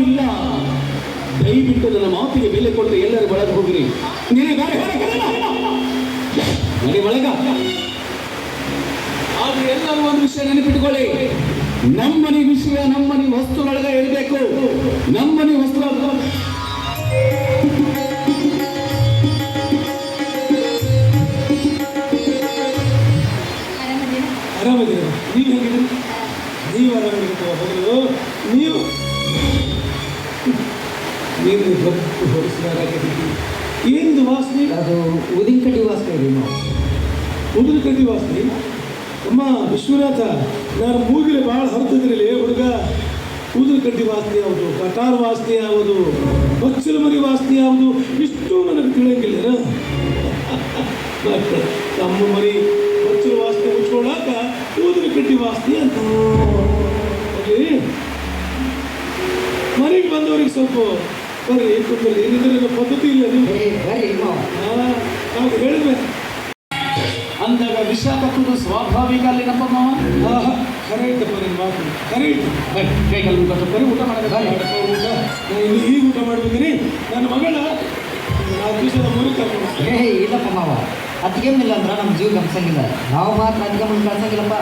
ಇಲ್ಲ. ದಯವಿಟ್ಟು ನನ್ನ ಮಾತಿಗೆ ಬೆಲೆ ಕೊಟ್ಟು ಎಲ್ಲರೂ ಒಳಗೆ ಹೋಗಿರಿ. ನಡಿ ಒಳಗ. ಆದ್ರೆ ಎಲ್ಲರೂ ಒಂದು ವಿಷಯ ನೆನಪಿಟ್ಟುಕೊಳ್ಳಿ, ನಮ್ಮನೆ ವಿಷಯ ನಮ್ಮನೆ ವಸ್ತುಗಳೊಳಗ ಇರಬೇಕು. ನಮ್ಮನೆ ವಸ್ತು ಆರಾಮದಿರ? ನೀವು ಹೇಗಿದ್ದೀರಿ? ನೀವು ಆರಾಮಿರ್ಬೇಕು ಬದಲು ನೀವು ಏನು ಗಪ್ಪು ಹೊರಿಸಿದಾರಾಗಿದ್ದೀರಿ. ಏನು ವಾಸನೆ? ಅದು ಉದಿನ ಕಡ್ಡಿ ವಾಸನೆ ರೀ. ನಾವು ಉದಿನ ಕಡ್ಡಿ ವಾಸನೆ. ಅಮ್ಮ ವಿಶ್ವನಾಥ, ನಾನು ಮೂಗಿಲೆ ಭಾಳ ಹರಿದಿದ್ರಲ್ಲಿ ಹುಡುಗ. ಉದಿನ ಕಡ್ಡಿ ವಾಸನೆ ಯಾವುದು, ಕಟಾರ್ ವಾಸನೆ ಯಾವುದು, ಬಚ್ಚಲ ಮರಿ ವಾಸನೆ ಯಾವುದು, ಇಷ್ಟು ನನಗೆ ತಿಳಿಯಂಗಿಲ್ಲ. ತಮ್ಮ ಮರಿ ಬಚ್ಚಲ ವಾಸನೆ ಮುಚ್ಕೊಳ್ಳಾಕ ಉದಿನ ಕಡ್ಡಿ ವಾಸನೆ ಅಂತ. ಅಲ್ಲಿ ಮನೆಗೆ ಬಂದವ್ರಿಗೆ ಸ್ವಲ್ಪ ಬರ್ರಿ ಕುಂಬಲ್ಲಿ ಏನಿದ್ರೆ ಪದ್ಧತಿ ಇಲ್ಲ. ಬರ್ರಿ ನಾವು ಹೇಳಿದ್ವಿ ಅಂದಾಗ ವಿಷ ಕಟ್ಟುವುದು ಸ್ವಾಭಾವಿಕ ಅಲ್ಲಿ ನಮ್ಮ ಮಾವ. ಖರೆ ಐತಪ್ಪ ನಿನ್ನ ಮಾತು, ಖರೆ ಐತೆ. ಬೇಕಲ್ಲ ಊಟ ಬರೀ ಊಟ ಮಾಡಬೇಕು. ಊಟ ನಾನು ಈಗ ಊಟ ಮಾಡ್ಬಿದ್ದೀನಿ. ನನ್ನ ಮಗಳ 4 ದಿವಸದ ಮುರಿ ಕರ್ಕೊಂಡು. ಇಲ್ಲಪ್ಪ ಮಾವ, ಅತ್ತಿಗೆಮ್ಮಿಲ್ಲ ಅಂದ್ರೆ ನಮ್ಮ ಜೀವ ಗಮಸಂಗಿಲ್ಲ. ನಾವು ಮಾತ್ರ ಅತ್ತಿಗೆಮ್ಮ ಕಳ್ಸಂಗಿಲ್ಲಪ್ಪ.